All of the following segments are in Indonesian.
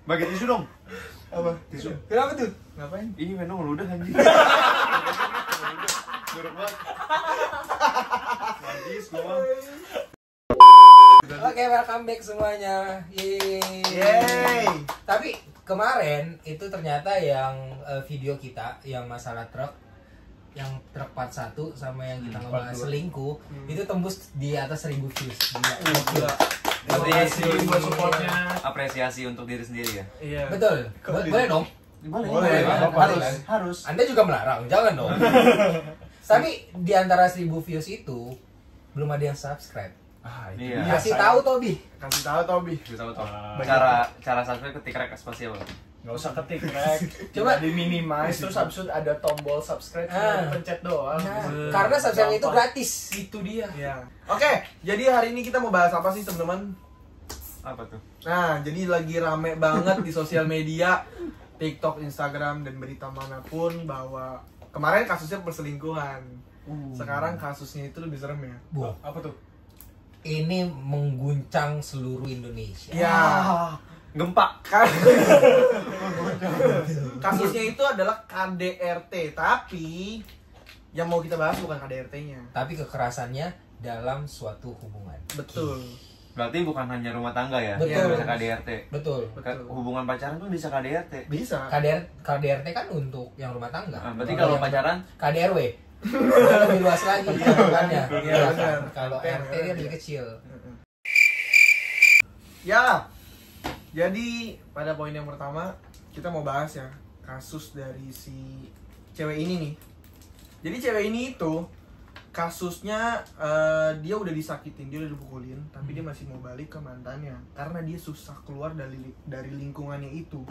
Bagi tisu dong. Apa? Tisu. Kenapa tuh? Ngapain? Ih, memang lu udah anjing. Jorok banget. Najis gua. Oke, welcome back semuanya. Yeay. Tapi kemarin itu ternyata yang video kita yang masalah truk, yang truk part 1 sama yang kita ngebahas selingkuh itu tembus di atas 1000 views. Gila. Apresiasi buat supportnya. Apresiasi untuk diri sendiri ya. Iya. Betul. Boleh dong. Boleh. Harus. Anda juga melarang, jangan dong. Tapi di antara 1000 views itu belum ada yang subscribe. Iya. Kasih tahu Tobi. Kasih tahu Tobi. Kita tahu. Banyak. Cara subscribe ketik rek spasi apa? Nggak usah ketik rek, Coba coba di minimize terus habis itu ada tombol subscribe cuma pencet doang. Nah, karena subscribe itu gratis. Itu dia. Iya. Oke, jadi hari ini kita mau bahas apa sih teman-teman? Apa tuh? Nah, jadi lagi rame banget di sosial media, TikTok, Instagram, dan berita manapun bahwa kemarin kasusnya perselingkuhan. Sekarang kasusnya itu lebih serem ya. Wah, Apa tuh? ini mengguncang seluruh Indonesia. Ya, Gempa. kasusnya itu adalah KDRT, tapi yang mau kita bahas bukan KDRT-nya. Tapi kekerasannya dalam suatu hubungan. Betul. Berarti bukan hanya rumah tangga ya? Betul. Bisa KDRT. Betul. Hubungan pacaran pun bisa KDRT. Bisa. KDRT kan untuk yang rumah tangga. Nah, berarti kalau yang pacaran KDRW itu lebih luas lagi cakupannya. Iya, benar. Kalau RT dia lebih kecil. Ya, jadi pada poin yang pertama kita mau bahas ya kasus dari si cewek ini nih. Jadi cewek ini itu kasusnya dia udah disakitin, dia udah dipukulin, tapi dia masih mau balik ke mantannya karena dia susah keluar dari lingkungannya itu.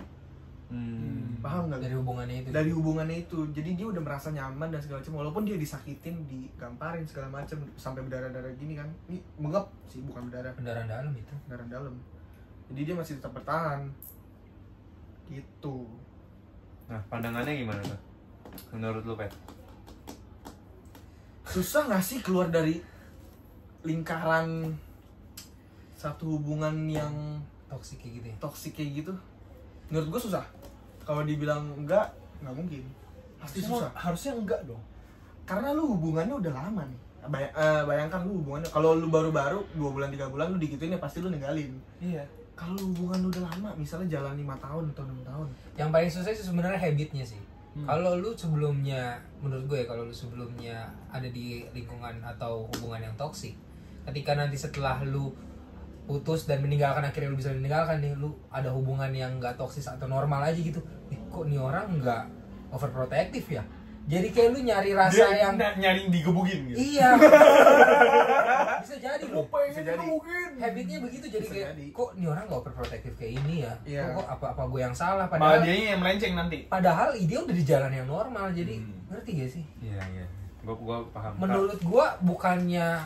Paham nggak? Dari hubungannya itu. Dari hubungannya itu, jadi dia udah merasa nyaman dan segala macam, walaupun dia disakitin, digamparin segala macam sampai berdarah-darah gini kan. Ini mengep sih, bukan berdarah. Kendaraan dalam itu. Darah dalam. Jadi dia masih tetap bertahan. Gitu. Nah, pandangannya gimana tuh? Menurut lu, Pet? Susah gak sih keluar dari lingkaran satu hubungan yang Toksik kayak gitu ya. toksik kayak gitu? Menurut gue susah. Kalau dibilang enggak mungkin. Pasti susah. Harusnya enggak dong. Karena lu hubungannya udah lama nih. Bayangkan lu hubungannya, kalau lu baru-baru 2 bulan 3 bulan lu digituin ya pasti lu ninggalin. Iya. Kalau lu hubungan lu udah lama, misalnya jalan 5 tahun atau 6 tahun. Yang paling susah sih sebenarnya habitnya sih. Kalau lu sebelumnya, menurut gue ya, kalau lu sebelumnya ada di lingkungan atau hubungan yang toksik, ketika nanti setelah lu putus dan meninggalkan, akhirnya lu bisa meninggalkan nih, lu ada hubungan yang nggak toksis atau normal aja gitu, kok nih orang nggak overprotective ya, jadi kayak lu nyari rasa Dia yang nyari digebukin gitu. iya bisa jadi loh, Bisa jadi. habitnya begitu, jadi Bisa kayak jadi. kok nih orang nggak overprotective kayak ini ya. Iya. Kok apa gue yang salah, Malah padahal dia yang melenceng nanti. dia udah di jalan yang normal, jadi ngerti gak sih? Iya, iya. Gua paham. Menurut gua bukannya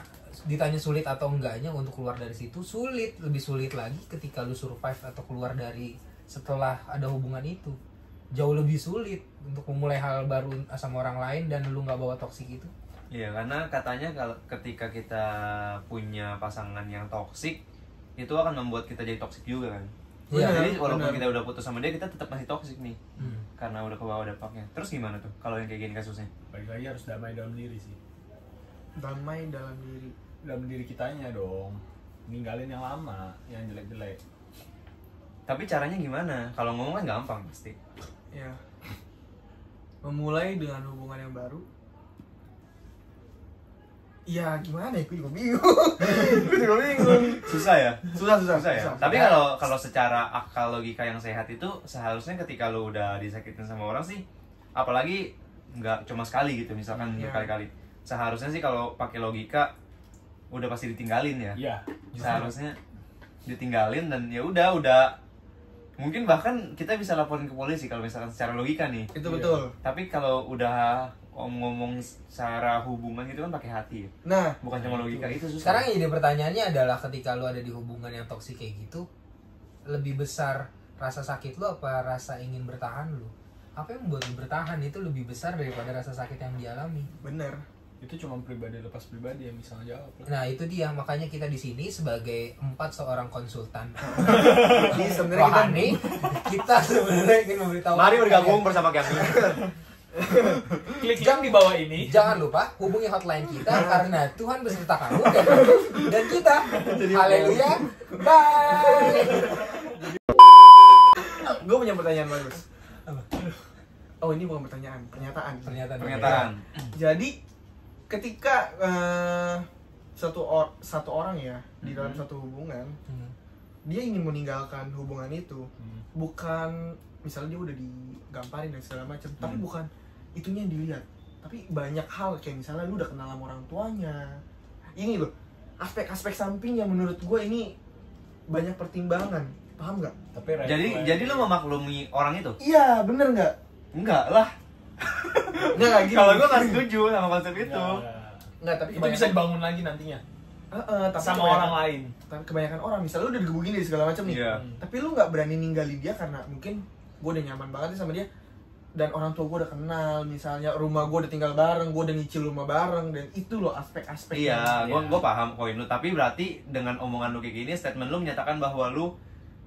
ditanya sulit atau enggaknya untuk keluar dari situ, sulit, lebih sulit lagi ketika lu survive atau keluar dari setelah ada hubungan itu. Jauh lebih sulit untuk memulai hal baru sama orang lain dan lu nggak bawa toksik itu. Iya, karena katanya kalau ketika kita punya pasangan yang toksik, itu akan membuat kita jadi toksik juga kan. Iya, Jadi walaupun benar. kita udah putus sama dia, kita tetap masih toksik nih. Karena udah ke bawah dampaknya. Terus gimana tuh kalau yang kayak gini kasusnya? Balik lagi harus damai dalam diri sih. Damai dalam diri. Dalam diri kitanya dong. Ninggalin yang lama, yang jelek-jelek. Tapi caranya gimana? Kalau ngomong kan gampang pasti. Ya. Memulai dengan hubungan yang baru. Ya gimana ya, gue juga bingung. Susah ya? Susah Ya. Tapi kalau secara akal logika yang sehat itu seharusnya ketika lu udah disakitin sama orang sih, apalagi nggak cuma sekali gitu, misalkan Iya. berkali-kali. Seharusnya sih kalau pakai logika udah pasti ditinggalin ya. Iya. Seharusnya ditinggalin dan ya udah mungkin bahkan kita bisa laporin ke polisi kalau misalkan secara logika nih. Itu Iya. betul. Tapi kalau udah ngomong secara hubungan gitu kan pakai hati ya. Nah, Bukan cuma logika, itu susah. Sekarang yang jadi pertanyaannya adalah ketika lu ada di hubungan yang toksik kayak gitu, lebih besar rasa sakit lu apa rasa ingin bertahan lu? Apa yang membuat lu bertahan itu lebih besar daripada rasa sakit yang dialami? bener. Itu cuma pribadi lepas pribadi yang bisa ngejawab lah. Nah itu dia, makanya kita di sini sebagai 4 seorang konsultan Jadi sebenarnya rohani, kita sebenarnya ingin memberitahu. Mari bergabung bersama kami. Klik yang di bawah ini. Jangan lupa hubungi hotline kita karena Tuhan beserta kamu dan kita. Haleluya. Bye. gue punya pertanyaan bagus. Apa? Oh ini bukan pertanyaan, pernyataan. Pernyataan. Jadi ketika satu orang ya di dalam satu hubungan, dia ingin meninggalkan hubungan itu, bukan misalnya dia udah digamparin dan segala macam, tapi bukan itunya yang dilihat, tapi banyak hal kayak misalnya lu udah kenal sama orang tuanya. Ini loh aspek-aspek samping yang menurut gue ini banyak pertimbangan, paham nggak? Tapi red Jadi flag. jadi lu memaklumi orang itu? Iya bener nggak? Enggak lah. Nggak gini. Kalau gua nggak setuju sama konsep itu. Nggak, tapi Itu bisa dibangun lagi nantinya tapi sama kebanyakan- orang lain. tapi kebanyakan orang misalnya lu udah digebukin dari segala macam nih, Iya. tapi lu nggak berani ninggalin dia karena mungkin gue udah nyaman banget nih sama dia dan orang tua gue udah kenal, misalnya rumah gue udah tinggal bareng, gue udah nyicil rumah bareng, dan itu loh aspek-aspek Iya, yang- gua paham poin lu. Tapi berarti dengan omongan lu kayak gini, statement lu menyatakan bahwa lu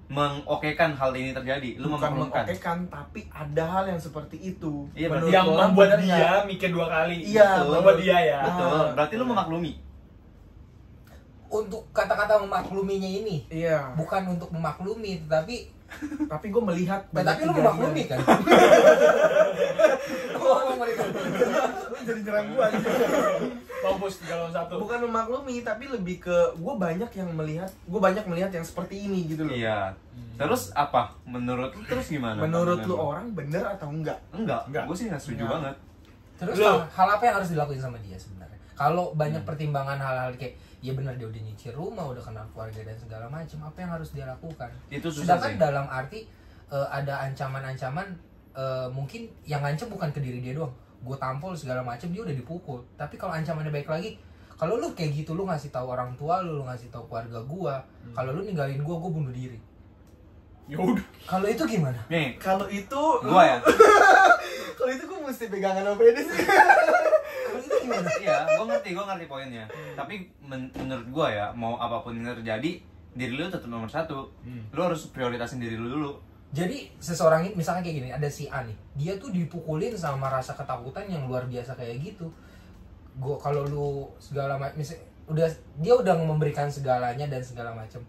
mengokekan hal ini terjadi. Lu bukan memaklumkan. mengokekan, tapi ada hal yang seperti itu. Iya, Menurut Yang orang membuat bener dia nggak? mikir 2 kali. Iya, Betul. Membuat dia ya. Betul. Ah. Berarti lu memaklumi. Untuk kata-kata memakluminya ini Iya, bukan untuk memaklumi, tetapi tapi gue melihat tapi lu kejadian. memaklumi kan? Lu ngomong mereka. Lu jadi nyerang gue aja. Fokus 3 lawan 1. Bukan memaklumi, tapi lebih ke gue banyak melihat yang seperti ini gitu loh. Iya. Terus apa? Menurut lu terus gimana? Menurut lu Pandangan orang bener atau enggak? Enggak. Enggak. Gue sih nggak setuju Enggak. banget. Terus Lu. hal apa yang harus dilakuin sama dia sebenarnya? Kalau banyak pertimbangan hal-hal kayak ya benar dia udah nyicil rumah, udah kenal keluarga dan segala macam, apa yang harus dia lakukan? Itu susah Sedangkan sih. dalam arti ada ancaman-ancaman, mungkin yang ngancem bukan ke diri dia doang. Gue tampol segala macam, dia udah dipukul. Tapi kalau ancamannya baik lagi, kalau lu kayak gitu, lu ngasih tahu orang tua lu ngasih tahu keluarga gua, kalau lu ninggalin gua bunuh diri. Ya udah. Kalau itu gimana? Nih, Kalau itu gua ya. kalau itu gue mesti pegangan sama pede sih. Kalau itu gimana? Iya, gue ngerti poinnya. Tapi menurut gue ya, mau apapun yang terjadi, diri lu tetap nomor 1. Lu harus prioritasin diri lu dulu. Jadi seseorang ini misalnya kayak gini, ada si A nih, dia tuh dipukulin sama rasa ketakutan yang luar biasa kayak gitu. Gua kalau lu segala macam, dia udah memberikan segalanya dan segala macam.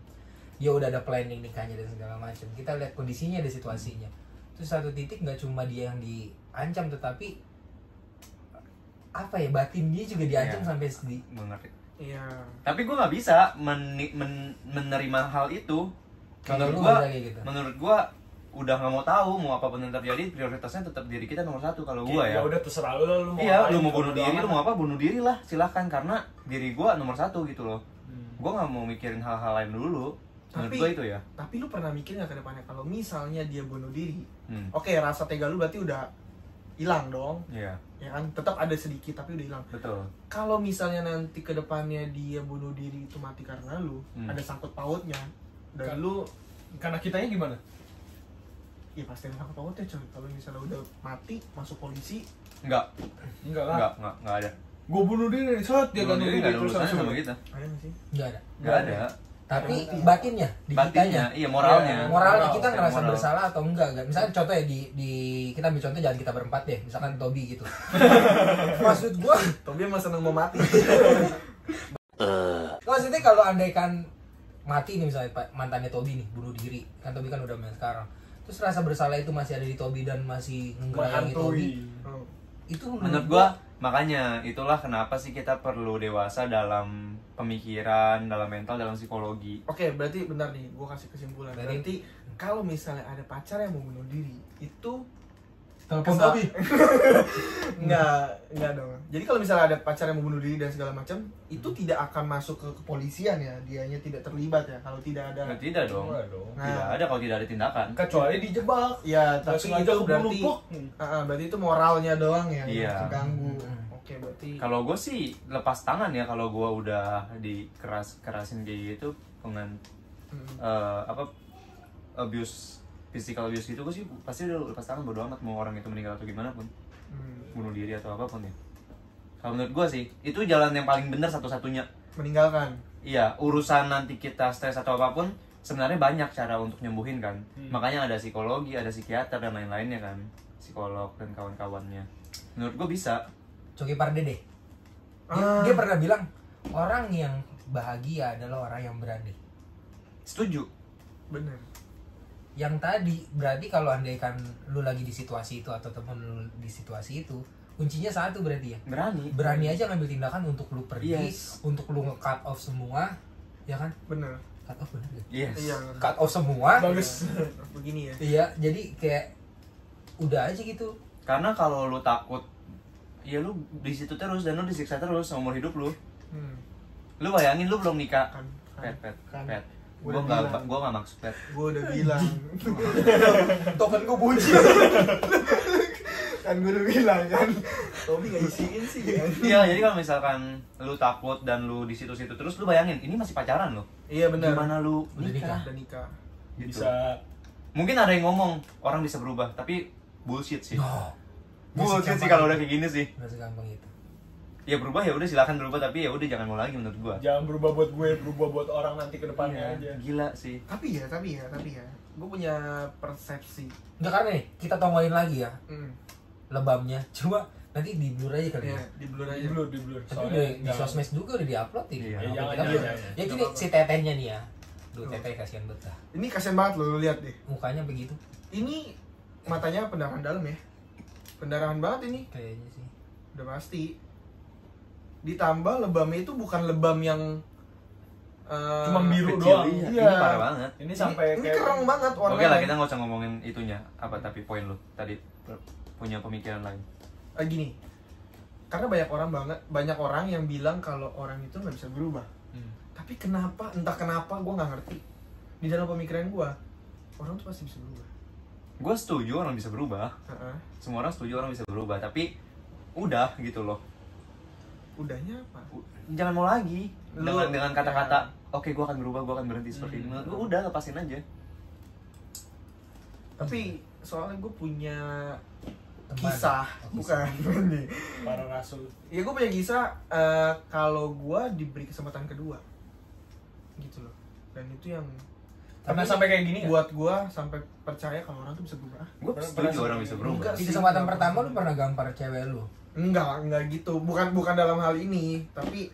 Dia udah ada planning nikahnya dan segala macam. Kita lihat kondisinya, ada situasinya. Terus satu titik nggak cuma dia yang diancam, tetapi apa ya, batin dia juga diancam Iya. sampai sedih. Gue ngerti. Iya. Tapi gue nggak bisa menerima hal itu. Kalau lu Menurut gue, nggak bisa kayak gitu. menurut gue udah nggak mau tahu mau apapun yang terjadi, prioritasnya tetap diri kita nomor 1 kalau gue ya. Ya udah terserah lu lah, lu mau Iya, ngapain, lu mau bodo bunuh diri, amat. lu mau apa, bunuh diri lah, silahkan. Karena diri gue nomor 1 gitu loh. Gue nggak mau mikirin hal-hal lain dulu. Menurut Tapi- gue itu ya. Tapi lu pernah mikir nggak ke depannya kalau misalnya dia bunuh diri? Hmm. Oke, rasa tega lu berarti udah hilang dong. Iya, Ya kan? Tetap ada sedikit tapi udah hilang. betul. Kalau misalnya nanti ke depannya dia bunuh diri itu mati karena lu, ada sangkut pautnya. Dan Kan- lu Karena kitanya gimana? ya pasti ada sangkut pautnya coy. Kalau misalnya udah mati masuk polisi, Enggak, Enggak lah. enggak ada. Gue bunuh diri, saat dia Bunuh gantung diri diri nggak ada terus urusannya langsung. sama kita. ada nggak sih? Nggak ada. Nggak ada. Tapi batinnya, di Batinnya, kitanya. iya moralnya. Moralnya kita Moral. ngerasa Moral. bersalah atau enggak? Misalkan contoh ya di kita ambil contoh jangan kita berempat deh, misalkan Tobi gitu. Maksud gua, Tobi emang seneng mau mati. maksudnya kalau andaikan mati nih misalnya mantannya Tobi nih bunuh diri, kan Tobi kan udah main sekarang. Terus rasa bersalah itu masih ada di Tobi dan masih ngegrayangi Tobi. Hmm. Itu Menurut gua makanya itulah kenapa sih kita perlu dewasa dalam pemikiran, dalam mental, dalam psikologi. Oke, berarti benar nih, gue kasih kesimpulan. Berarti- Berarti kalau misalnya ada pacar yang mau bunuh diri, itu telepon Kesal- Tobi. enggak dong. Jadi kalau misalnya ada pacar yang mau bunuh diri dan segala macam, itu tidak akan masuk ke kepolisian ya, dianya tidak terlibat ya kalau tidak ada. Nah, tidak dong. Enggak dong. Tidak ada kalau tidak ada tindakan. Kecuali dijebak. Ya, Nggak tapi sengaja itu kebunuh, berarti pok. berarti itu moralnya doang ya Iya. yang terganggu. Hmm. Oke, berarti Kalau gue sih lepas tangan ya kalau gue udah kerasin kayak gitu dengan Hmm. apa abuse, physical abuse gitu, gue sih pasti udah lepas tangan, bodo amat mau orang itu meninggal atau gimana pun, Hmm. bunuh diri atau apapun ya. Kalau menurut gue sih, itu jalan yang paling benar satu-satunya. Meninggalkan. Iya, urusan nanti kita stres atau apapun, sebenarnya banyak cara untuk nyembuhin kan. Makanya ada psikologi, ada psikiater dan lain-lainnya kan. Psikolog dan kawan-kawannya. Menurut gue bisa. Coki Pardede. Ah. Dia pernah bilang orang yang bahagia adalah orang yang berani. Setuju. Bener. Yang tadi berarti kalau andaikan lu lagi di situasi itu atau temen lu di situasi itu, kuncinya satu berarti ya. Berani aja ngambil tindakan untuk lu pergi, Yes. untuk lu nge-cut off semua, ya kan? Bener. Cut off bener gak? Yes. Iya. Cut off semua. Bagus. Begini ya. Iya, jadi kayak udah aja gitu. Karena kalau lu takut, ya lu di situ terus dan lu disiksa terus seumur hidup lu. Hmm. Lu bayangin lu belum nikah. Kan. Pet. Gua Gue udah bilang. gak maksud pet. Gue udah bilang. Token gue bunyi. Kan gue udah bilang kan. Tobi gak isiin sih kan. Iya, jadi kalau misalkan lu takut dan lu di situ-situ terus, lu bayangin ini masih pacaran lo. Iya benar. Gimana lu Udah nikah. Udah nikah. Gitu. Bisa Mungkin ada yang ngomong orang bisa berubah, tapi bullshit sih. Oh, Bullshit sih kalau udah kayak gini sih. nggak segampang itu. Ya berubah ya udah silakan berubah, tapi ya udah jangan mau lagi menurut gua. jangan berubah buat gue, berubah buat orang nanti ke depannya aja. Gila sih. Tapi ya. Gue punya persepsi. Nggak, karena nih kita tongolin lagi ya Hmm. lebamnya. Cuma nanti di blur aja kali Iya, ya. di blur aja. Di blur. Tapi Soalnya udah di nggak- sosmed juga udah diupload ini. Iya, Kenapa jangan, kita belum? jangan. Ya gini Nggak si tetehnya nih ya. Duh, teteh kasihan banget dah. Ini kasian banget lo, lihat deh. Mukanya begitu Ini matanya pendarahan dalam ya. Pendarahan banget ini, kayaknya sih. udah pasti. Ditambah lebamnya itu bukan lebam yang Cuma biru Kecil, doang. iya. Iya. Ini parah banget. Ini sampai ini kayak keren banget warnanya. Oke lah, kita nggak usah ngomongin itunya apa, tapi poin lu tadi punya pemikiran lain. Gini, karena banyak orang yang bilang kalau orang itu nggak bisa berubah. Tapi kenapa, entah kenapa gue nggak ngerti. Di dalam pemikiran gue, orang tuh pasti bisa berubah. Gue setuju orang bisa berubah. Heeh. Semua orang setuju orang bisa berubah, tapi udah gitu loh. Udahnya apa? Jangan mau lagi Lu- dengan kata-kata ya. oke gue akan berubah, gue akan berhenti seperti ini. Lu udah lepasin aja. Tapi soalnya gue punya Teman. kisah, Oh, bukan nih. para rasul. Ya gue punya kisah kalau gue diberi kesempatan kedua, gitu loh. Dan itu yang Karena sampai kayak gini nggak? buat gue sampai percaya kalau orang tuh bisa berubah. Gue setuju orang bisa berubah. Enggak Di sih. kesempatan pertama lu pernah gampar cewek lu. Enggak gitu. Bukan dalam hal ini, tapi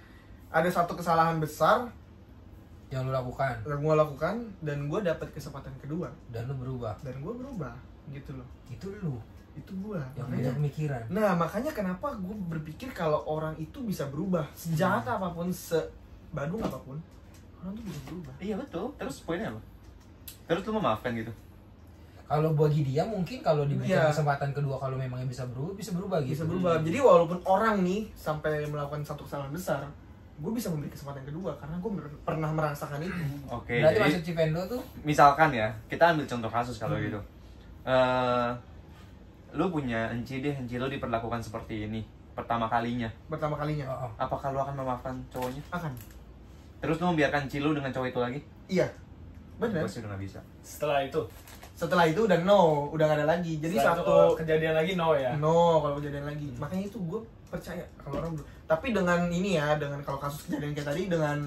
ada satu kesalahan besar Yang lu lakukan yang gue lakukan dan gue dapat kesempatan kedua dan lu berubah. dan gue berubah, gitu loh. Itu lu Itu gue. yang punya pemikiran. Nah, makanya kenapa gue berpikir kalau orang itu bisa berubah, sejahat apapun, sebadung apapun, orang tuh bisa berubah. Iya betul. Terus poinnya apa? Terus lu memaafkan gitu. Kalau bagi dia mungkin kalau diberikan Iya. kesempatan kedua kalau memangnya bisa berubah gitu. Bisa berubah. Jadi walaupun orang nih sampai melakukan satu kesalahan besar, gue bisa memberi kesempatan kedua karena gue pernah merasakan itu. Oke, Berarti jadi maksud Cipendo tuh misalkan ya, kita ambil contoh kasus kalau gitu. Lu punya enci lu diperlakukan seperti ini pertama kalinya. Pertama kalinya oh, oh. Apakah lu akan memaafkan cowoknya? akan. Terus lu membiarkan enci lu dengan cowok itu lagi? Iya. Benar. Gue sih udah gak bisa. Setelah itu, Setelah itu udah no, udah gak ada lagi. Jadi setelah itu satu kalau kejadian lagi no ya. no kalau kejadian lagi. Makanya itu gue percaya kalau orang tapi dengan ini ya, dengan kalau kasus kejadian kayak tadi dengan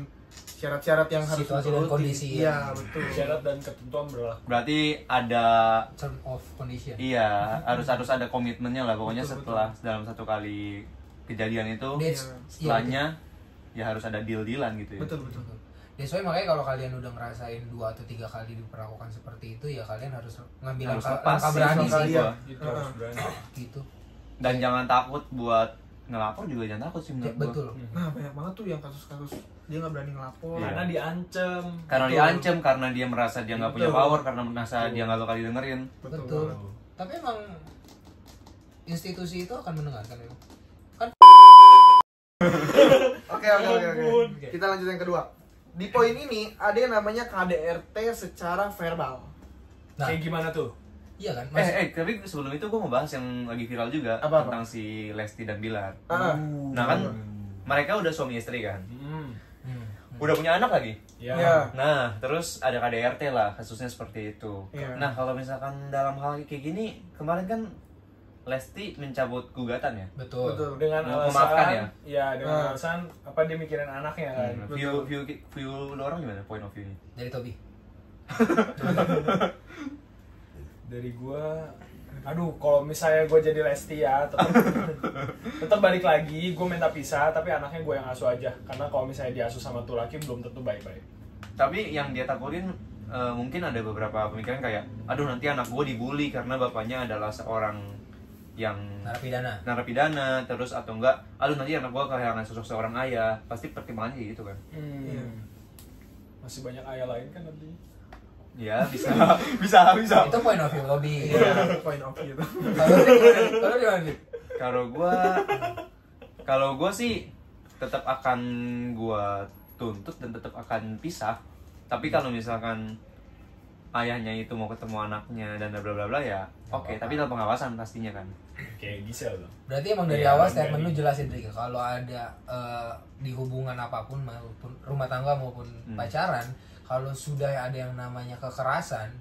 syarat-syarat yang harus Situasi dan dituruti. kondisi, Iya, ya. betul. Syarat dan ketentuan berlaku. Berarti ada Term of condition. iya, harus ada komitmennya lah pokoknya Betul, setelah dalam satu kali kejadian itu That's- setelahnya ya harus ada deal-dealan gitu ya. Betul, betul. That's why makanya kalau kalian udah ngerasain 2 atau 3 kali diperlakukan seperti itu ya kalian harus ngambil Harus langkah, lepas langkah sih, berani langkah sih iya. Itu harus berani. gitu. Dan jangan takut buat ngelapor juga, jangan takut sih Ya, menurut gua. betul. Nah, banyak banget tuh yang kasus-kasus dia nggak berani ngelapor. Iya. Karena diancam. Karena Betul. diancam, karena dia merasa dia nggak punya Betul. power, karena merasa Betul. dia nggak bakal didengerin. Betul. banget. Tapi emang institusi itu akan mendengarkan ya. Oke. Ampun. Kita lanjut yang kedua. Di poin ini ada yang namanya KDRT secara verbal. Nah, Kayak gimana tuh? iya kan? Mas, Tapi sebelum itu gue mau bahas yang lagi viral juga Apa? tentang si Lesti dan Bilar. Ah, Nah kan mereka udah suami istri kan, hmm. udah punya anak lagi. Ya. ya. Nah terus ada KDRT lah, kasusnya seperti itu. Iya. Nah kalau misalkan dalam hal kayak gini, kemarin kan Lesti mencabut gugatan ya. Betul. Betul. Dengan Memaafkan alasan ya? dengan alasan apa dia mikirin anaknya kan. View lu orang gimana point of view-nya? Dari Tobi. Dari gua, aduh kalau misalnya gua jadi Lesti ya tetap balik lagi, gua minta pisah tapi anaknya gua yang asuh aja, karena kalau misalnya diasuh sama tuh laki belum tentu baik-baik. Tapi yang dia takutin mungkin ada beberapa pemikiran kayak, aduh nanti anak gue dibully karena bapaknya adalah seorang yang narapidana, terus atau enggak, aduh nanti anak gue kehilangan sosok seorang ayah, pasti pertimbangannya kayak gitu kan. Iya. Masih banyak ayah lain kan nanti. Ya bisa. Itu point of view Tobi. Iya, point of view. Kalau di mana? Kalau gue sih tetap akan gue tuntut dan tetap akan pisah. Tapi kalau misalkan ayahnya itu mau ketemu anaknya dan bla bla bla ya oke, tapi dalam pengawasan pastinya kan. Kayak Gisel loh. Berarti emang dari awal statement lu jelasin Drik, kalau ada di hubungan apapun maupun rumah tangga maupun pacaran, kalau sudah ada yang namanya kekerasan,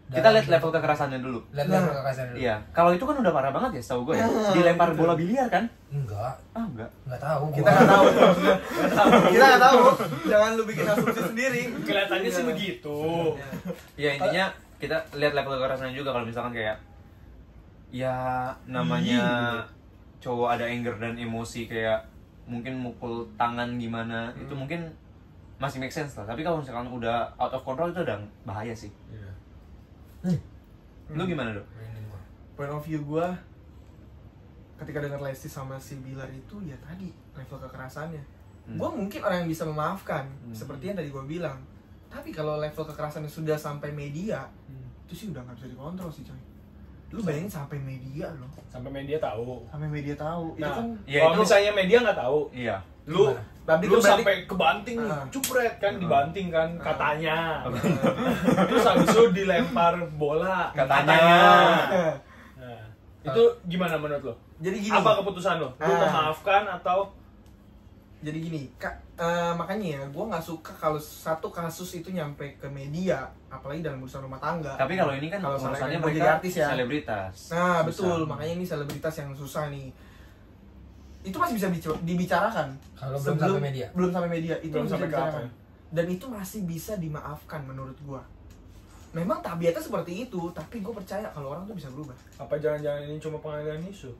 kita lihat level kekerasannya dulu. level kekerasan dulu. Iya, kalau itu kan udah parah banget ya, setahu gue ya. Dilempar bola biliar kan? Enggak tahu. Kita nggak tahu. Kita nggak tahu. Jangan lu bikin asumsi sendiri. Kelihatannya sih begitu. Ya intinya kita lihat level kekerasannya juga. Kalau misalkan kayak ya namanya cowok ada anger dan emosi kayak mungkin mukul tangan gimana, itu mungkin masih make sense lah. Tapi kalau misalkan udah out of control itu udah bahaya sih. Lu gimana, Dok? Point of view gue ketika dengar Lesti sama si Bilar itu ya tadi level kekerasannya. Gue mungkin orang yang bisa memaafkan seperti yang tadi gue bilang. Tapi kalau level kekerasannya sudah sampai media, itu sih udah nggak bisa dikontrol sih coy. Lu bayangin sampai media loh. Sampai media tahu. Sampai media tahu. Nah, itu kan ya kalau itu- misalnya media nggak tahu, Iya. lu Berarti lu itu berarti- sampai kebanting nih, Ah. cupret kan, dibanting kan katanya. Terus habis itu dilempar bola Katanya. Nah, itu gimana menurut lo? Jadi gini. Apa keputusan lo? Lu memaafkan atau Jadi gini, makanya ya gue nggak suka kalau satu kasus itu nyampe ke media, apalagi dalam urusan rumah tangga. Tapi kalau ini kan Kalau urusannya mau jadi mereka artis ya. selebritas. Nah Susah. betul, makanya ini selebritas yang susah nih. Itu masih bisa dibicarakan. Kalau belum sampai media. Belum sampai media, itu Belum bisa sampai ke dibicarakan. apa ya? Dan itu masih bisa dimaafkan menurut gua. Memang tabiatnya seperti itu, tapi gue percaya kalau orang tuh bisa berubah. apa jangan-jangan ini cuma pengalihan isu?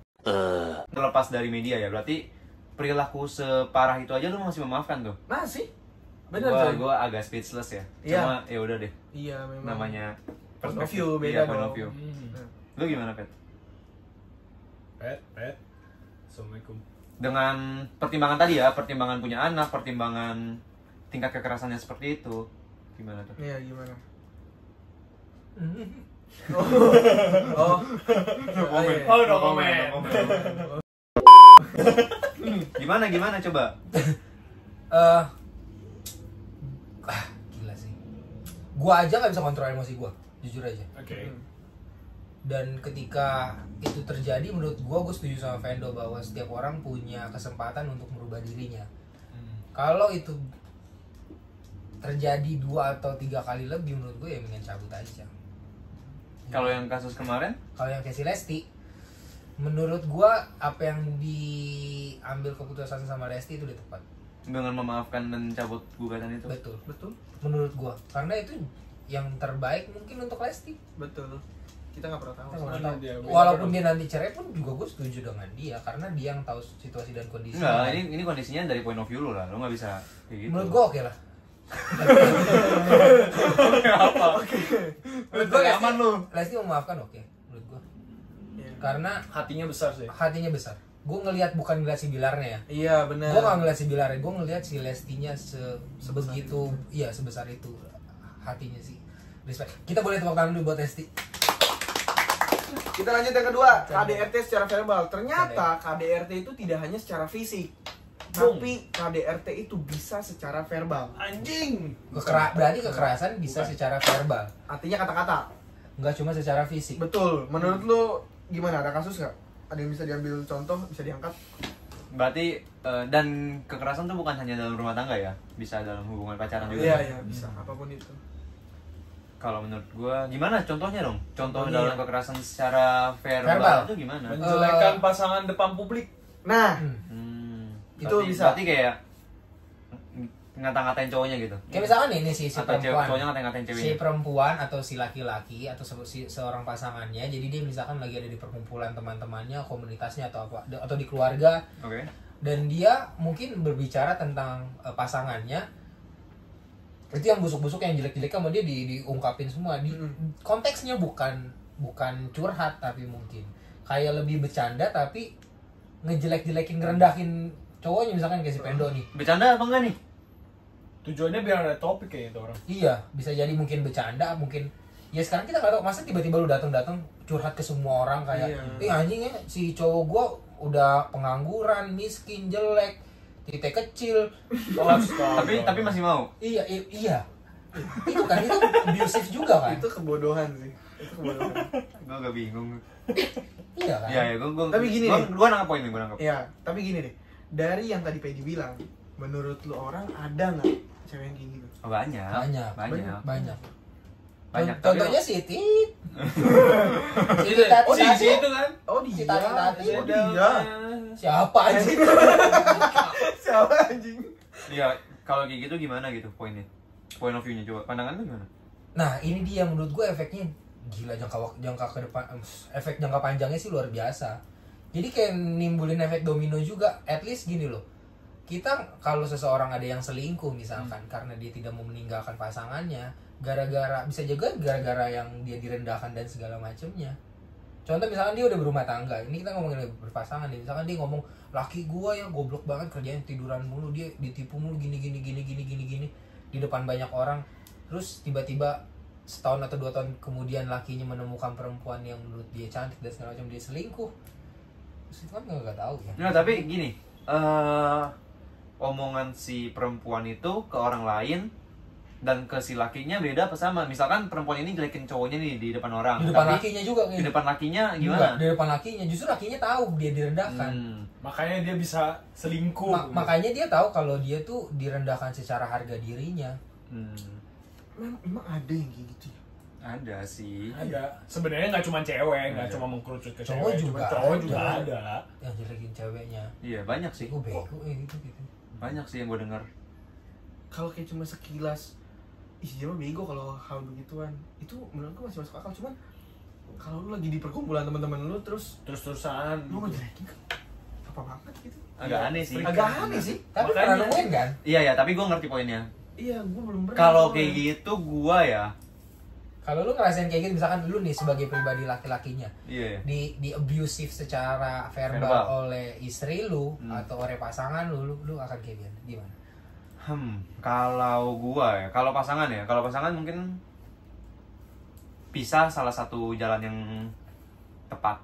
Terlepas dari media ya, berarti perilaku separah itu aja lu masih memaafkan tuh. Masih, bener Gua agak speechless ya. Iya. Cuma ya udah deh. Iya memang. Namanya Point of perspektif. view, beda Iya, point dong. of view. Nah. Lu gimana, Pet? Pet. Assalamualaikum. Dengan pertimbangan tadi ya, pertimbangan punya anak, pertimbangan tingkat kekerasannya seperti itu, gimana tuh? Iya gimana? Oh, no comment. Gimana coba? Gila sih. Gua aja nggak bisa kontrol emosi gua, jujur aja. Oke. Dan ketika itu terjadi, menurut gue setuju sama Vendo bahwa setiap orang punya kesempatan untuk merubah dirinya. Kalau itu terjadi 2 atau 3 kali lebih, menurut gue ya mendingan cabut aja. Kalau yang kasus kemarin? Kalau yang kayak si Lesti, menurut gue apa yang diambil keputusan sama Lesti itu udah tepat. Dengan memaafkan dan cabut gugatan itu? Betul. Menurut gue, karena itu yang terbaik mungkin untuk Lesti. Betul. Kita nggak pernah tahu. Kita nggak Mana tahu. dia? Walaupun dia nanti cerai pun juga gue setuju dengan dia karena dia yang tahu situasi dan kondisi. Enggak, ini kondisinya dari point of view lo lah, lo nggak bisa kayak gitu. Menurut gue oke lah. apa? Menurut gue Aman lu. Lesti memaafkan oke. Menurut gue. Iya. Karena Hatinya besar sih. hatinya besar. Gue ngelihat bukan ngelihat si Bilarnya ya. Iya benar. Gue nggak ngelihat si Bilarnya, gue ngelihat si Lestinya sebegitu, iya sebesar itu hatinya sih. Respect. Kita boleh tepuk tangan dulu buat Lesti. Kita lanjut yang kedua, KDRT secara verbal. Ternyata KDRT itu tidak hanya secara fisik, tapi KDRT itu bisa secara verbal. Anjing. Berarti kekerasan bisa secara verbal, Artinya kata-kata. nggak cuma secara fisik. Betul. Menurut lu gimana? Ada kasus nggak? Ada yang bisa diambil contoh, bisa diangkat? Berarti dan kekerasan tuh bukan hanya dalam rumah tangga ya, bisa dalam hubungan pacaran juga. Iya, iya, bisa. Apapun itu. Kalau menurut gua gimana contohnya dong? Contoh Contohnya. dalam kekerasan secara verbal Verbal. itu gimana? Menjelekkan pasangan depan publik. Nah, Itu Berarti- bisa. Berarti kayak ngata-ngatain cowoknya gitu. Kayak misalkan ini si Atau cewek perempuan, cowoknya ngata-ngatain si ceweknya. perempuan atau si laki-laki atau seorang pasangannya, jadi dia misalkan lagi ada di perkumpulan teman-temannya, komunitasnya atau apa, atau di keluarga, Oke. dan dia mungkin berbicara tentang pasangannya, itu yang busuk-busuk, yang jelek-jelek sama dia diungkapin semua. Konteksnya bukan curhat, tapi mungkin kayak lebih bercanda tapi ngejelek-jelekin, ngerendahin cowoknya, misalkan kayak si Pendo nih. Bercanda apa enggak nih? Tujuannya biar ada topik kayak gitu orang. Iya, bisa jadi mungkin bercanda, mungkin ya sekarang kita nggak tahu, masa tiba-tiba lu datang curhat ke semua orang kayak, anjing ya si cowok gua udah pengangguran, miskin, jelek, titik kecil. Tapi masih mau. Iya. Itu kan itu abusive juga kan? itu kebodohan sih. Itu kebodohan. Gua agak bingung. Iya kan? Iya, gua. Tapi gini gua, nih. gua nangkap poin nih, gua nangkap. Ya, tapi gini deh. Dari yang tadi Pedi bilang, menurut lu orang ada nggak cewek yang kayak gitu? Oh, banyak. Banyak. Banyak. Contohnya si Tit. Itu Tati si Tati. itu kan. Oh Si dia. Tati-Tati. Oh dia. Siapa anjing? Siapa anjing? Iya, kalau kayak gitu gimana gitu poinnya? Point of view-nya coba. Pandangan lu gimana? Nah, ini dia menurut gue efeknya gila, jangka ke depan, efek jangka panjangnya sih luar biasa. Jadi kayak nimbulin efek domino juga. At least gini loh. Kita kalau seseorang ada yang selingkuh misalkan karena dia tidak mau meninggalkan pasangannya, bisa juga gara-gara yang dia direndahkan dan segala macamnya. Contoh misalkan dia udah berumah tangga. Ini kita ngomongin berpasangan nih. Misalkan dia ngomong, laki gua ya goblok banget, kerjanya tiduran mulu, dia ditipu mulu gini di depan banyak orang. Terus tiba-tiba setahun atau 2 tahun kemudian lakinya menemukan perempuan yang menurut dia cantik dan segala macam, dia selingkuh. Terus itu kan nggak tahu ya. Nah, tapi gini, omongan si perempuan itu ke orang lain dan ke si lakinya beda apa sama? Misalkan perempuan ini jelekin cowoknya nih di depan orang. Di depan tapi lakinya juga di depan lakinya gimana? Enggak, di depan lakinya. Justru lakinya tahu dia direndahkan. Makanya dia bisa selingkuh. Makanya dia tahu kalau dia tuh direndahkan secara harga dirinya. Emang ada yang kayak gitu ya? Ada sih. Ada. Sebenarnya nggak cuma cewek, nggak cuma mengkerucut ke Cowok cewek, juga cuma cowok ada. juga ada. Yang jelekin ceweknya. Iya, banyak sih. Gue bego gitu. Banyak sih yang gue dengar. Kalau kayak cuma sekilas, dia mah bego kalau hal begituan. Itu menurut gue masih masuk akal. Cuman kalau lu lagi di perkumpulan teman-teman lu Terus-terusan. lu ngejelekin kan apa banget gitu? Agak aneh sih. Agak aneh sih. Tapi Makanya- pernah nemuin kan? Iya ya, tapi gue ngerti poinnya. Iya, gue belum pernah. Kalau soalnya. kayak gitu gua ya. Kalau lu ngerasain kayak gitu, misalkan lu nih sebagai pribadi laki-lakinya Iya. di abusive secara verbal Verbal. oleh istri lu atau oleh pasangan lu akan kayak gimana? Kalau gua ya, kalau pasangan mungkin pisah salah satu jalan yang tepat.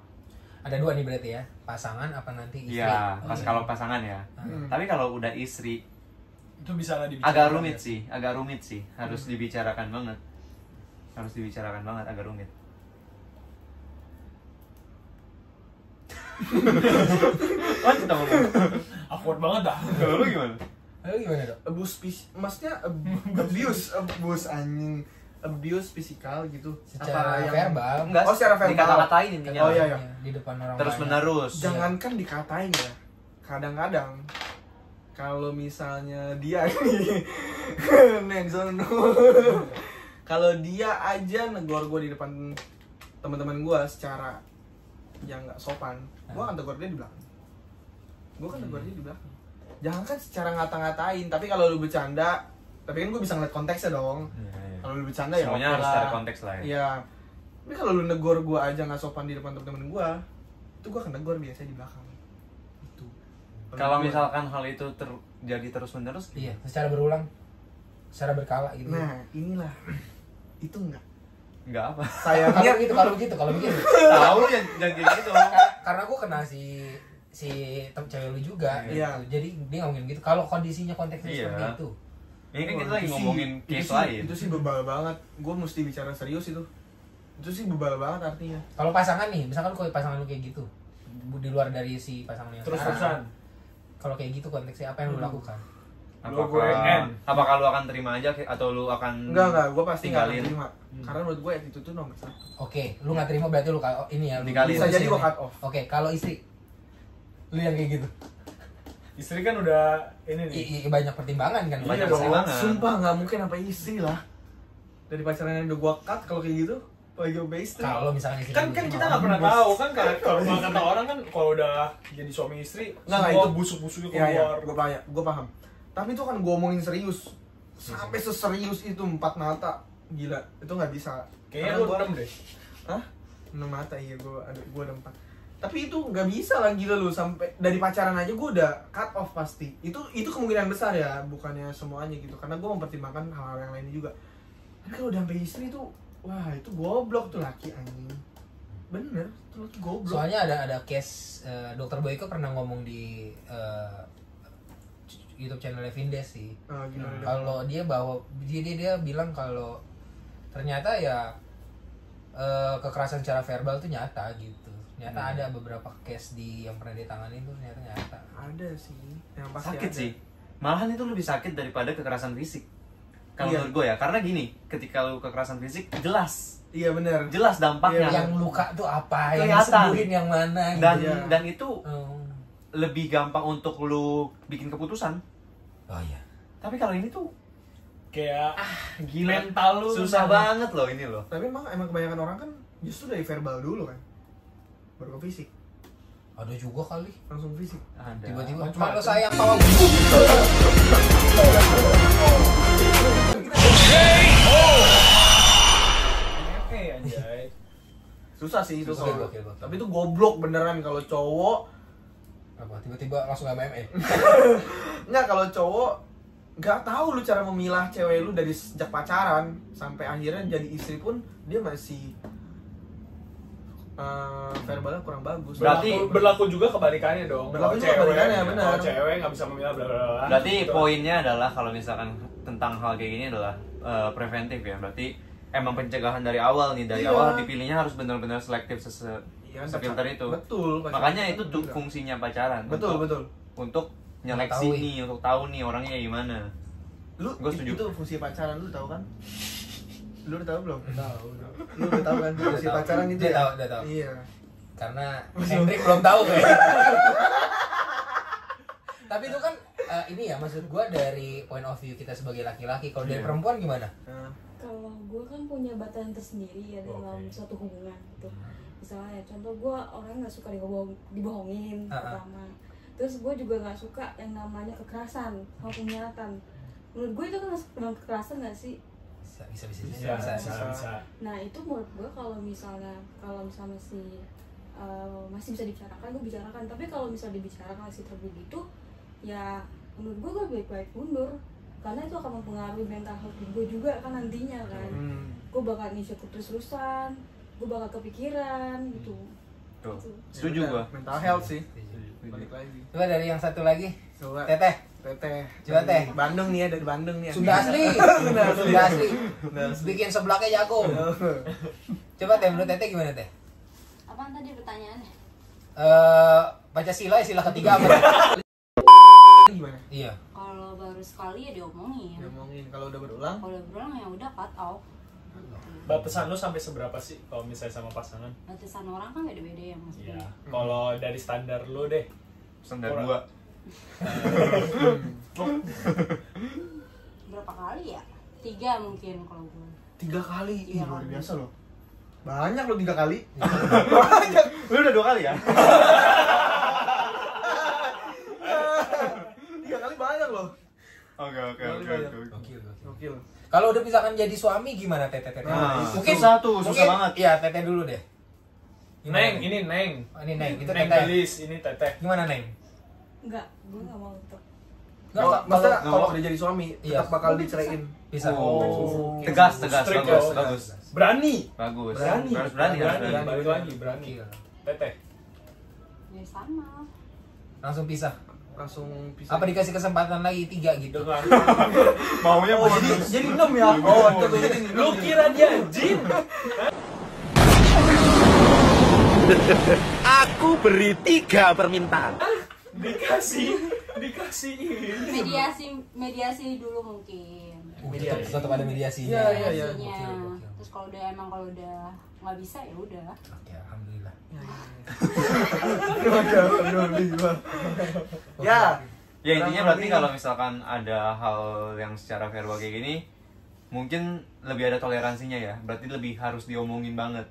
Ada 2 nih berarti ya, pasangan apa nanti istri? Iya, Oh, pas iya. kalau pasangan ya. Hmm. Tapi kalau udah istri Itu bisa lah dibicarakan. agak rumit sih. Harus dibicarakan banget. Agak rumit. Lanjut dong. Awkward banget dah. Kalau lu gimana? Lalu gimana dok? Maksudnya abuse anjing, abuse fisikal gitu. Secara verbal. Enggak, Oh, secara verbal. dikata-katain intinya. Oh, iya. Di depan orang Terus banyak. menerus. Jangankan dikatain ya, kadang-kadang kalau misalnya dia nih Nexon, kalau dia aja negor gue di depan teman-teman gue secara yang nggak sopan, gue akan tegur dia di belakang. Gue kan tegur dia di belakang. Jangankan secara ngata-ngatain, tapi kalau lu bercanda, tapi kan gue bisa ngeliat konteksnya dong. Kalau lu bercanda ya Semuanya oke harus lah. secara konteks lah ya. Iya. Tapi kalau lu negor gue aja nggak sopan di depan temen-temen gue, itu gue akan negor biasanya di belakang. Itu. Kalau misalkan hal itu terjadi terus-menerus, Iya, secara berulang, secara berkala gitu. nah inilah itu enggak. enggak apa. Sayangnya kalau begitu. Tahu lu jangan kayak gitu. Karena gue kena si cewek lu juga. Iya. Gitu. Jadi dia ngomongin gitu. Kalau kondisinya konteksnya Iya. seperti itu. Ini kan kita Wah, lagi itu ngomongin sih- case itu sih- lain. Itu sih bebal banget. Gue mesti bicara serius itu. Itu sih bebal banget artinya. Kalau pasangan nih, misalkan kalau pasangan lu kayak gitu, di luar dari si pasangan yang Terus-terusan. kalau kayak gitu konteksnya apa yang lu lakukan? Apakah lu akan terima aja atau lu akan Enggak, gue pasti nggak akan tinggalin? terima. Karena menurut gue attitude itu nomor 1. Oke, lu nggak terima berarti lu ini ya. Dikali. Bisa jadi gue cut off. Oke, kalau istri, lu yang kayak gitu. Istri kan udah ini nih. Banyak pertimbangan kan. Banyak Iya dong. pertimbangan. Sumpah nggak mungkin apa istri lah. Dari pacaran yang udah gue cut kalau kayak gitu, lagi sama istri. Kalau misalkan istri Kan kita nggak pernah tahu kan kalau kata orang kan kalau udah jadi suami istri Nggak, semua itu busuk-busuknya Iya, keluar. gue paham. Tapi itu kan gue omongin serius. Sampai seserius itu 4 mata. Gila, itu nggak bisa. Kayaknya Karena lu gua- 6 deh. Hah? 6 mata iya gue ada 4. Tapi itu nggak bisa lah gila lu, sampai dari pacaran aja gue udah cut off pasti. Itu kemungkinan besar ya, bukannya semuanya gitu. Karena gue mempertimbangkan hal-hal yang lainnya juga. Tapi kalau udah sampai istri tuh, wah itu goblok tuh laki anjing. Bener, itu laki goblok. Soalnya ada case Dokter Boyko pernah ngomong di YouTube channel Vindes sih. Gimana? Kalau dia bilang kalau ternyata ya kekerasan secara verbal tuh nyata gitu. Ternyata ada beberapa case yang pernah ditangani itu ternyata nyata. Ada sih, yang pasti sakit ada. sih. Malahan itu lebih sakit daripada kekerasan fisik. Kalau Iya. menurut gue ya, karena gini, ketika lu kekerasan fisik jelas Iya bener. dampaknya. Yang luka tuh apa, yang Kelihatan. disembuhin yang mana dan gitu. Iya. dan itu Oh. lebih gampang untuk lu bikin keputusan. Oh iya. Tapi kalau ini tuh Kayak gila, mental lu susah banget loh ini loh. Tapi emang kebanyakan orang kan justru dari verbal dulu kan, baru ke fisik, Ada juga kali. langsung fisik. Ada. Tiba-tiba Macam-macam. kalau sayang tawa anjay. Susah sih itu. Susah, kalau- gokil. Tapi itu goblok beneran kalau cowok. apa tiba-tiba langsung MMA. Nggak, kalau cowok nggak tahu lu cara memilah cewek lu dari sejak pacaran sampai akhirnya jadi istri pun dia masih verbalnya kurang bagus. Berarti- berlaku juga kebalikannya dong. Berlaku Kalau juga kebalikannya, cewek- benar. Kalau cewek nggak bisa memilah bla bla bla. Berarti Gitu. poinnya adalah kalau misalkan tentang hal kayak gini adalah preventif ya. Berarti emang pencegahan dari awal nih, dari Iya. awal dipilihnya harus benar-benar selektif Iya, sefilter itu. Betul. Makanya itu tuh Enggak. fungsinya pacaran. Betul untuk, betul. Untuk nyeleksi Mengetahui. nih, untuk tahu nih orangnya gimana. Lu Gua setuju. itu fungsi pacaran lu tahu kan? Lu udah tahu belum? Tahu. Lu udah tahu kan fungsi Udah tahu. pacaran itu Udah ya? tahu, udah tahu. Iya. Karena Hendrik belum tahu kayaknya. Tapi itu kan ini ya maksud gue dari point of view kita sebagai laki-laki. Kalau dari Iya. perempuan gimana? Nah, Kalau gue kan punya batasan tersendiri ya dalam Oke. suatu hubungan gitu. Misalnya ya, contoh gue orang nggak suka dibohongin pertama. Terus gue juga nggak suka yang namanya kekerasan sama pengkhianatan. Menurut gue itu kan masuk dalam kekerasan nggak sih? Bisa. Bisa, bisa. Nah itu menurut gue kalau misalnya masih bisa dibicarakan, gue bicarakan. Tapi kalau misalnya dibicarakan masih terbuka gitu, ya menurut gue baik-baik mundur. Karena itu akan mempengaruhi mental health gue juga kan nantinya kan. Gue bakal ngisi terus-terusan, gue bakal kepikiran gitu. Tuh. Gitu. Setuju ya gua. udah, mental health sih. Balik lagi. Coba dari yang satu lagi. Coba Teteh. Teteh. Coba, Teh. Bandung nih ya, dari Bandung nih ya. Sunda asli. Sunda asli. Bikin seblaknya jago. Coba Teh, menurut Teteh gimana Teh? Apaan tadi pertanyaannya? Pancasila ya sila ketiga apa? Gimana? Iya. Kalau baru sekali ya diomongin. Ngomongin kalau udah berulang. Kalau berulang ya udah cut off. Batasan lu sampai seberapa sih kalau misalnya sama pasangan? Batasan orang kan beda-beda ya maksudnya. Iya. Kalau dari standar lu deh. Standar Orang. gua. Berapa kali ya? 3 mungkin kalau gue. 3 kali. Ih, Iya, luar kali. biasa loh. Banyak loh 3 kali. Banyak. Lu udah 2 kali ya? 3 kali banyak loh. Oke. Gokil. Kalau udah misalkan jadi suami gimana Teteh? Nah, Mungkin susah tuh, susah mungkin- banget. Iya, Teteh dulu deh. Gimana, Neng, Teh? ini Neng. Oh, ini Neng, itu Neng Teteh. Gelis, ini Teteh. Gimana Neng? Enggak, gue nggak mau untuk. Nggak, Maksudnya kalau- kalau udah jadi suami Iya. tetap bakal diceraiin. bisa. Oh. Tegas, Strict bagus, dong. bagus. Berani. Bagus. Berani. Harus berani, harus berani. Balik lagi, berani. Gokil. Teteh. Ya sama. Langsung pisah. Langsung pisah. Apa dikasih kesempatan lagi 3 gitu? Dengan Maunya Oh, jadi 6 ya? Oh, itu jadi lu kira dia jin? Aku beri 3 permintaan. Dikasih Dikasihin. mediasi dulu mungkin. Mediasi. Tetap ada mediasinya. Iya, iya, iya. Mediasinya. Oke. Terus kalau udah nggak bisa ya udah. Oke, alhamdulillah. Ya, Ya intinya Kurang berarti lebih. kalau misalkan ada hal yang secara verbal kayak gini, mungkin lebih ada toleransinya ya. Berarti lebih harus diomongin banget.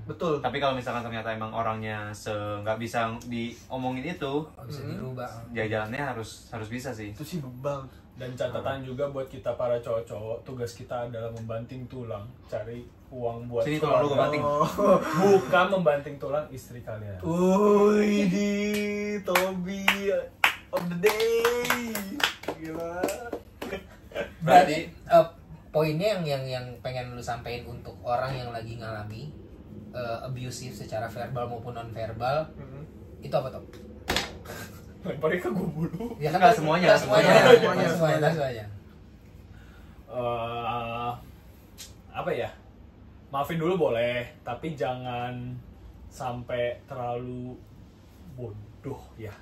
betul. Tapi kalau misalkan ternyata emang orangnya nggak bisa diomongin itu, Bisa dirubah. ya jalannya harus bisa sih. Itu sih bebal. Dan catatan juga buat kita para cowok-cowok, tugas kita adalah membanting tulang, cari uang buat Sini tulang lu gue keluarga. banting. Bukan membanting tulang istri kalian. Wih, di Tobi of the day. Gila. Berarti poinnya yang pengen lu sampein untuk orang yang lagi ngalami abusive secara verbal maupun non verbal itu apa tuh? Lemparin ke gue dulu. Ya Nggak semuanya, semuanya. semuanya. Apa ya? Maafin dulu boleh, tapi jangan sampai terlalu bodoh ya.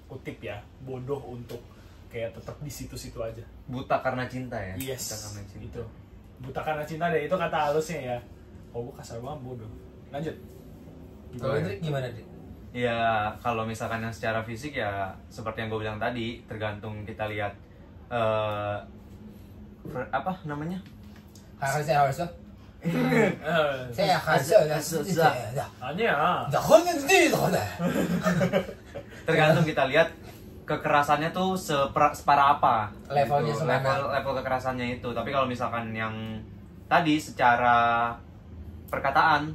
Kutip ya, bodoh untuk kayak tetap di situ-situ aja. Buta karena cinta ya. Yes, Buta karena cinta. itu. Buta karena cinta deh, itu kata halusnya ya. Oh, gue kasar banget bodoh. Lanjut. Kalau Drik gimana, Drik? Ya kalau misalkan yang secara fisik ya seperti yang gue bilang tadi, tergantung kita lihat apa namanya? Harusnya saya harusnya Hanya. Tergantung kita lihat kekerasannya tuh separah apa Levelnya gitu. semana. level kekerasannya itu. Tapi kalau misalkan yang tadi secara perkataan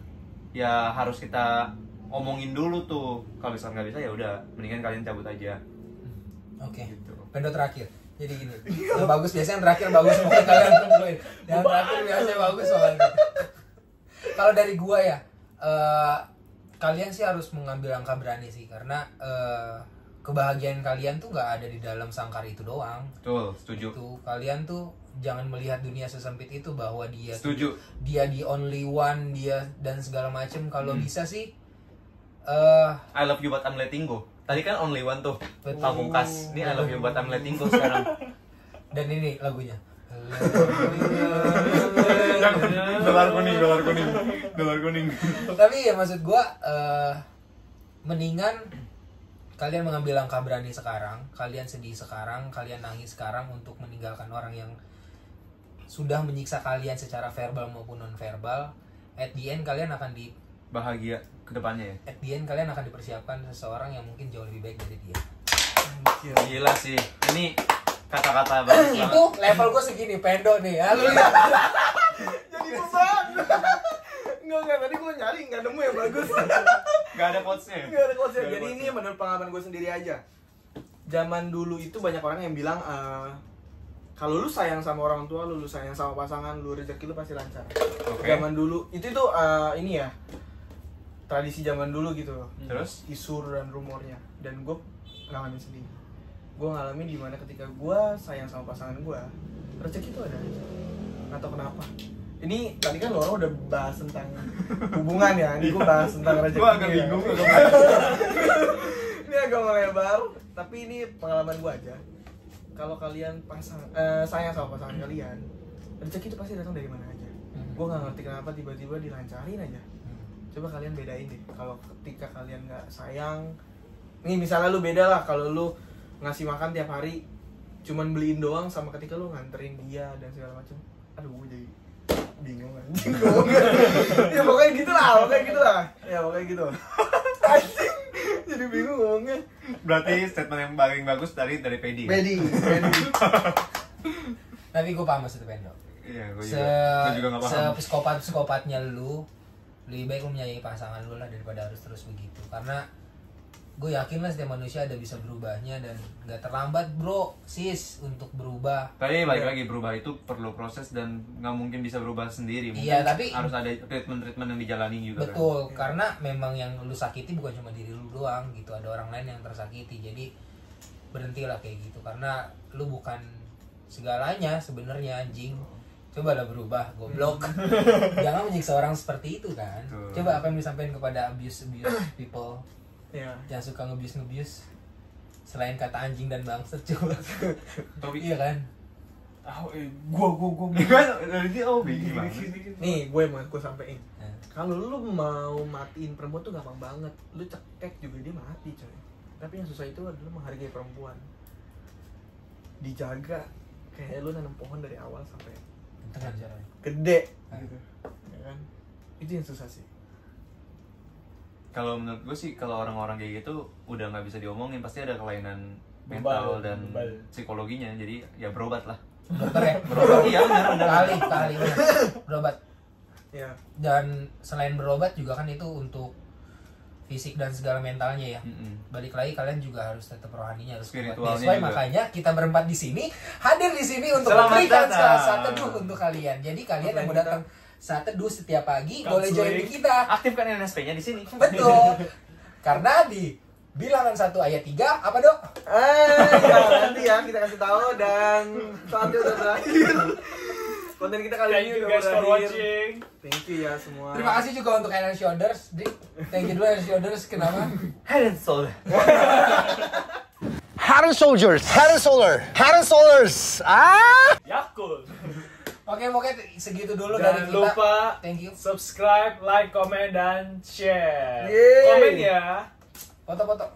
ya harus kita omongin dulu tuh. Kalau misalkan nggak bisa ya udah mendingan kalian cabut aja Oke. gitu. Pendo terakhir. Jadi gini. Yang bagus biasanya yang terakhir bagus pokoknya kalian tungguin. Yang terakhir biasanya bagus soalnya. Kalau dari gua ya, kalian sih harus mengambil langkah berani sih karena kebahagiaan kalian tuh nggak ada di dalam sangkar itu doang. Betul, setuju. Tuh kalian tuh jangan melihat dunia sesempit itu bahwa Setuju. dia the only one, dia dan segala macem. Kalau bisa sih I love you but I'm letting go. Tadi kan only one tuh. Betul. Pamungkas. Ini I love you but I'm letting go sekarang. dan ini lagunya. Dolar kuning. Tapi ya maksud gua mendingan kalian mengambil langkah berani sekarang, kalian sedih sekarang, kalian nangis sekarang untuk meninggalkan orang yang sudah menyiksa kalian secara verbal maupun non verbal. At the end kalian akan Bahagia ke depannya ya. at the end kalian akan dipersiapkan seseorang yang mungkin jauh lebih baik dari dia. Gila sih. Ini kata-kata bagus banget. Itu level gue segini pendo nih. Halo ya. Jadi beban. Enggak, tadi gue nyari nggak nemu yang bagus. Gak ada quotes-nya. Nggak ada quotesnya. Nggak ada Jadi ini quotesnya. menurut pengalaman gue sendiri aja. Zaman dulu itu banyak orang yang bilang kalau lu sayang sama orang tua lu sayang sama pasangan lu, rezeki lu pasti lancar. Oke. Zaman dulu itu tuh ini ya tradisi zaman dulu gitu loh. Terus? Isu dan rumornya. Dan gue ngalamin sendiri. Gue ngalamin dimana ketika gue sayang sama pasangan gue, rezeki itu ada aja. Nggak tahu kenapa. Ini tadi kan Loro udah bahas tentang hubungan ya. Ini gue bahas tentang rezeki. Gue agak ya. bingung. Ini agak melebar, tapi ini pengalaman gue aja. Kalau kalian sayang sama pasangan kalian, rezeki itu pasti datang dari mana aja. Gue nggak ngerti kenapa tiba-tiba dilancarin aja. Coba kalian bedain deh. Kalau ketika kalian nggak sayang, nih misalnya lu beda lah. Kalau lu ngasih makan tiap hari, cuman beliin doang, sama ketika lu nganterin dia dan segala macam. Aduh, gue jadi bingung anjing. Ya pokoknya gitu lah. Ya pokoknya gitu. Anjing, jadi bingung ngomongnya. Berarti statement yang paling bagus dari Pedi. Wedding. Tapi gue paham maksud pendo. Iya, gue Se juga gak paham. psikopat-psikopatnya lu, lebih baik lu menyayangi pasangan lu lah daripada harus terus begitu. Karena gue yakin lah setiap manusia ada bisa berubahnya dan nggak terlambat bro, sis, untuk berubah. Tapi balik lagi, berubah itu perlu proses dan nggak mungkin bisa berubah sendiri. Mungkin Iya, tapi- harus ada treatment yang dijalani juga. Betul, karena memang yang lu sakiti bukan cuma diri lu doang gitu, ada orang lain yang tersakiti. Jadi berhentilah kayak gitu karena lu bukan segalanya sebenarnya, anjing. Cobalah berubah, goblok. Jangan menyiksa orang seperti itu kan. Betul. Coba apa yang disampaikan kepada abuse people Ya. yang suka ngebius. Selain kata anjing dan bangsat coba. Tobi. Iya kan? Gua Dari dia gimana? Nih, gue sampein. Kalau lu mau matiin perempuan tuh gampang banget. Lu cekek juga dia mati, coy. Tapi yang susah itu adalah menghargai perempuan. Dijaga kayak lu nanam pohon dari awal sampai gede gitu. Ya kan? Itu yang susah sih. Kalau menurut gue sih kalau orang-orang kayak gitu udah nggak bisa diomongin, pasti ada kelainan mental dan psikologinya, jadi ya berobat lah. Dokter ya? Berobat. Iya benar. Kali berobat. Ya. Dan selain berobat juga kan itu untuk fisik dan segala mentalnya ya. Balik lagi kalian juga harus tetap rohaninya, harus kuat. Spiritualnya Sesuai juga. makanya kita berempat di sini, hadir di sini untuk Selamat memberikan datang. saat teduh untuk kalian. Jadi kalian yang mau datang saat teduh setiap pagi boleh Counseling. join di kita. Aktifkan NSP-nya di sini. Betul. Karena di Bilangan 1 ayat 3 apa dok? Ya nanti ya kita kasih tahu dan saatnya udah berakhir. Konten kita kali Thank ini you udah guys for berakhir. watching. Thank you ya semua. Terima kasih juga untuk Head and Shoulders. Dik, thank you dulu Head and Shoulders. Kenapa? Head and Soul. Head and Shoulders. Yakult. Oke, segitu dulu Jangan dari kita. lupa Thank you. subscribe, like, komen, dan share. Yeay. Komen ya. Foto-foto.